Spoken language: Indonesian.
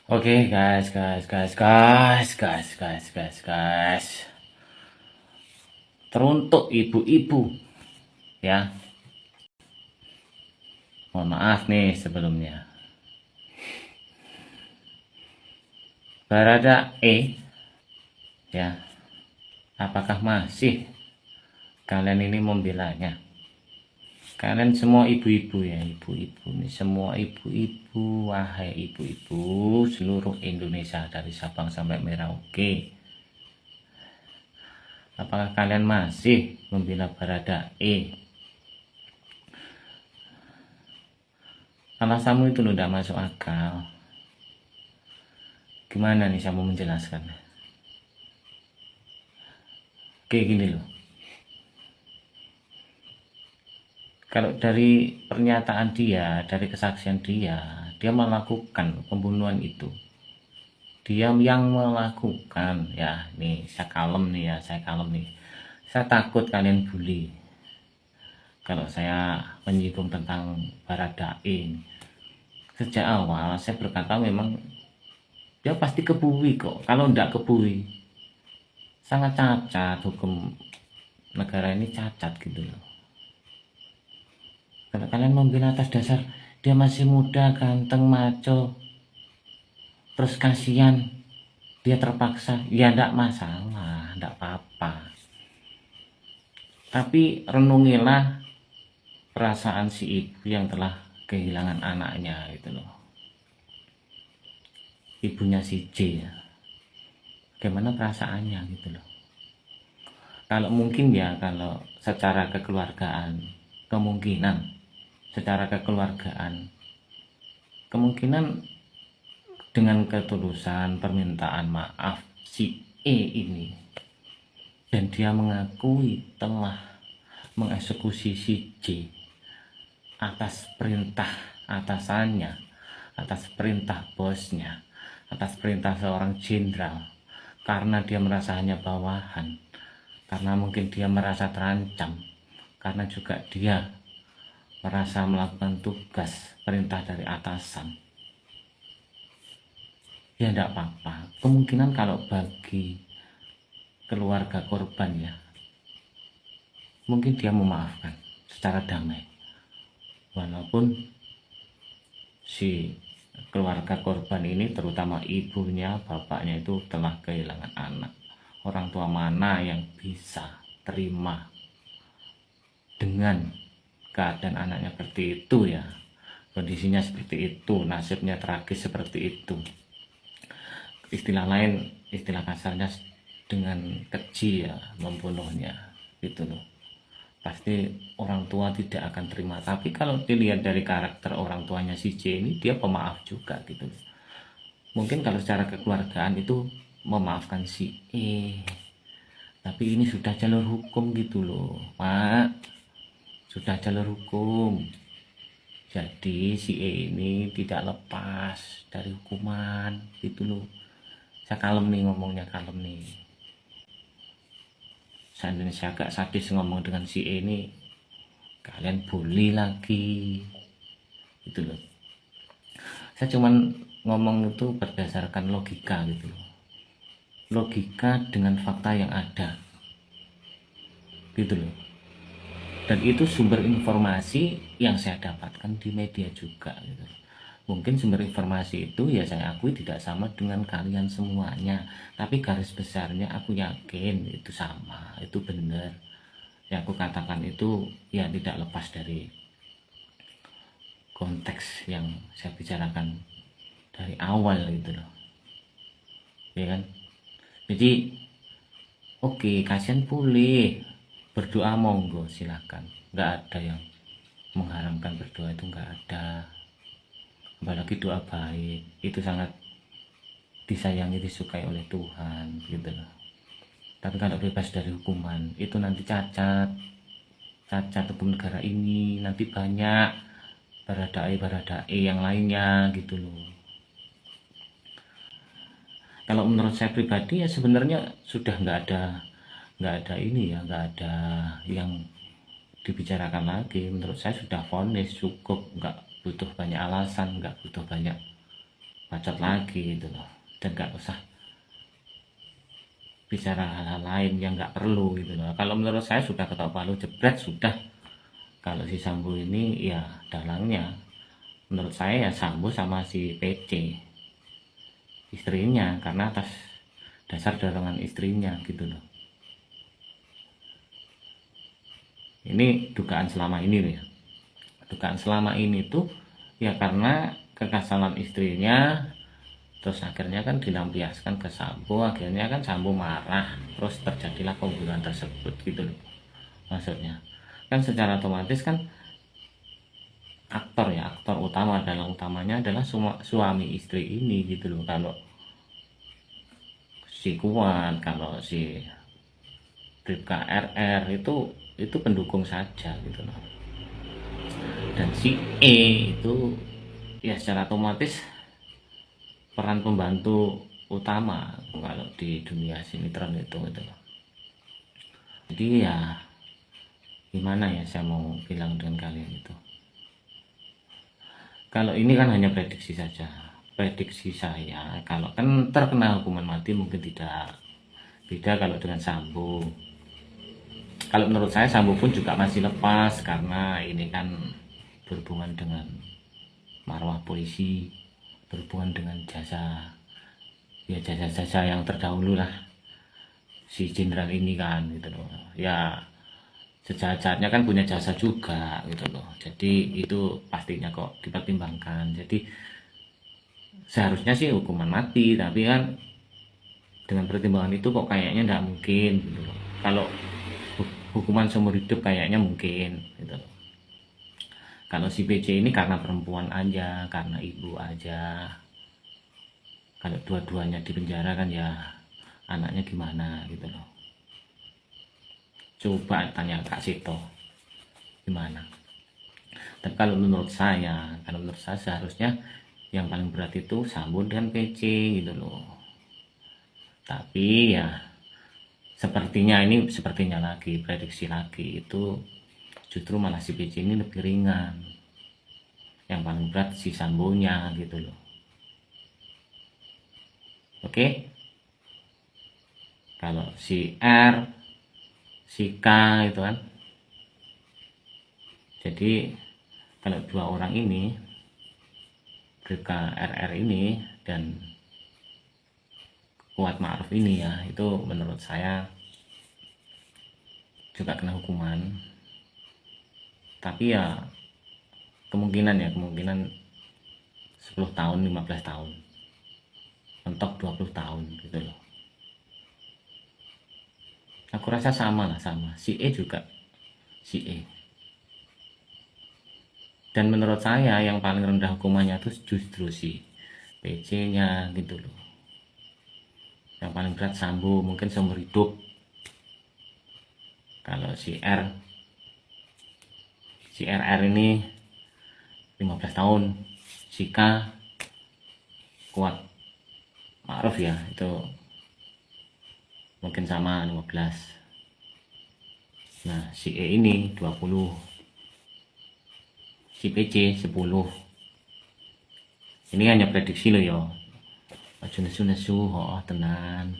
Oke guys. Teruntuk ibu-ibu ya. Mohon maaf nih sebelumnya. Baradae ya. Apakah masih kalian ini membelanya? Kalian semua ibu-ibu ya, ibu-ibu nih, semua ibu-ibu, wahai ibu-ibu seluruh Indonesia dari Sabang sampai Merauke. Apakah kalian masih membela Baradae? Alasanmu itu udah masuk akal. Gimana nih saya mau menjelaskan? Kayak gini loh. Kalau dari pernyataan dia, dari kesaksian dia melakukan pembunuhan itu. Dia yang melakukan ya. Nih saya kalem nih ya, saya kalem nih. Saya takut kalian bully kalau saya menyinggung tentang Baradae. Sejak awal saya berkata memang dia pasti kebui kok. Kalau enggak kebui, sangat cacat, hukum negara ini cacat gitu loh. Kalau kalian membela atas dasar dia masih muda, ganteng, maco, terus kasihan dia terpaksa, ya enggak masalah, enggak apa-apa. Tapi renungilah perasaan si ibu yang telah kehilangan anaknya gitu loh. Ibunya si J ya. Bagaimana perasaannya gitu loh. Kalau mungkin ya, kalau secara kekeluargaan, kemungkinan dengan ketulusan permintaan maaf si E ini, dan dia mengakui telah mengeksekusi si J atas perintah atasannya, atas perintah bosnya, atas perintah seorang jenderal, karena dia merasa hanya bawahan, karena mungkin dia merasa terancam, karena juga dia merasa melakukan tugas perintah dari atasan. Ya enggak apa-apa. Kemungkinan kalau bagi keluarga korban ya, mungkin dia memaafkan secara damai. Walaupun si keluarga korban ini, terutama ibunya, bapaknya itu telah kehilangan anak. Orang tua mana yang bisa terima dengan keadaan anaknya seperti itu ya, kondisinya seperti itu, nasibnya tragis seperti itu. Istilah lain, istilah kasarnya dengan keji ya, membunuhnya gitu loh. Pasti orang tua tidak akan terima. Tapi kalau dilihat dari karakter orang tuanya si J ini, dia pemaaf juga gitu loh. Mungkin kalau secara kekeluargaan itu memaafkan si E, tapi ini sudah jalur hukum gitu loh Pak, sudah jalur hukum. Jadi si E ini tidak lepas dari hukuman gitu loh. Saya kalem nih ngomongnya, kalem nih. Seandainya agak sadis ngomong dengan si E ini, kalian bully lagi gitu loh. Saya cuman ngomong itu berdasarkan logika gitu loh. Logika dengan fakta yang ada gitu loh. Dan itu sumber informasi yang saya dapatkan di media juga gitu. Mungkin sumber informasi itu ya saya akui tidak sama dengan kalian semuanya, tapi garis besarnya aku yakin itu sama, itu benar. Yang aku katakan itu ya tidak lepas dari konteks yang saya bicarakan dari awal gitu loh, ya kan. Jadi oke, kasihan boleh berdoa, monggo silakan, nggak ada yang mengharamkan berdoa, itu nggak ada. Apalagi doa baik itu sangat disayangi, disukai oleh Tuhan gitu loh. Tapi kalau bebas dari hukuman itu nanti cacat hukum negara ini, nanti banyak baradae yang lainnya gitu loh. Kalau menurut saya pribadi ya sebenarnya sudah nggak ada ini ya, nggak ada yang dibicarakan lagi. Menurut saya sudah vonis cukup, nggak butuh banyak alasan, nggak butuh banyak bacot lagi gitu loh, dan gak usah bicara hal-hal lain yang nggak perlu gitu loh. Kalau menurut saya sudah ketok palu jebret sudah. Kalau si Sambo ini ya dalangnya menurut saya ya Sambo sama si PC istrinya, karena atas dasar dorongan istrinya gitu loh. Ini dugaan selama ini loh ya. Dugaan selama ini tuh ya karena kekasalan istrinya, terus akhirnya kan dilampiaskan ke Sambo, akhirnya kan Sambo marah, terus terjadilah pembunuhan tersebut gitu loh. Maksudnya kan secara otomatis kan aktor ya, aktor utama dalam utamanya adalah suami istri ini gitu loh. Kalau si Kuat, kalau si Bribka RR itu pendukung saja gitu loh. Dan si itu ya secara otomatis peran pembantu utama kalau di dunia sinetron itu gitu loh. Jadi ya gimana ya saya mau bilang dengan kalian itu, kalau ini kan hanya prediksi saja, prediksi saya. Kalau kan terkena hukuman mati mungkin tidak, beda kalau dengan Sambo. Kalau menurut saya Sambo pun juga masih lepas, karena ini kan berhubungan dengan marwah polisi, berhubungan dengan jasa, ya jasa-jasa yang terdahulu lah si jenderal ini kan gitu loh. Ya sejahat-jahatnya kan punya jasa juga gitu loh, jadi itu pastinya kok dipertimbangkan. Jadi seharusnya sih hukuman mati, tapi kan dengan pertimbangan itu kok kayaknya nggak mungkin gitu loh. Kalau hukuman seumur hidup kayaknya mungkin gitu loh. Kalau si PC ini karena perempuan aja, karena ibu aja. Kalau dua-duanya di penjara kan ya anaknya gimana gitu loh. Coba tanya Kak Sito gimana. Dan kalau menurut saya seharusnya yang paling berat itu Sambo dan PC gitu loh. Tapi ya sepertinya lagi prediksi lagi itu justru malah si PC ini lebih ringan, yang paling berat si Sambonya gitu loh. Oke, kalau si R, si K itu kan, jadi kalau dua orang ini, Bribka RR ini dan Kuat Ma'ruf ini ya, itu menurut saya juga kena hukuman. Tapi ya kemungkinan 10 tahun 15 tahun, mentok 20 tahun gitu loh. Aku rasa sama si E juga, si E. Dan menurut saya yang paling rendah hukumannya itu justru si PC nya gitu loh. Yang paling berat Sambo, mungkin seumur hidup. Kalau si RR ini 15 tahun, si K Kuat Ma'ruf ya itu mungkin sama 15. Nah si E ini 20, si PC 10. Ini hanya prediksi loh ya, aja nesu-nesu tenan.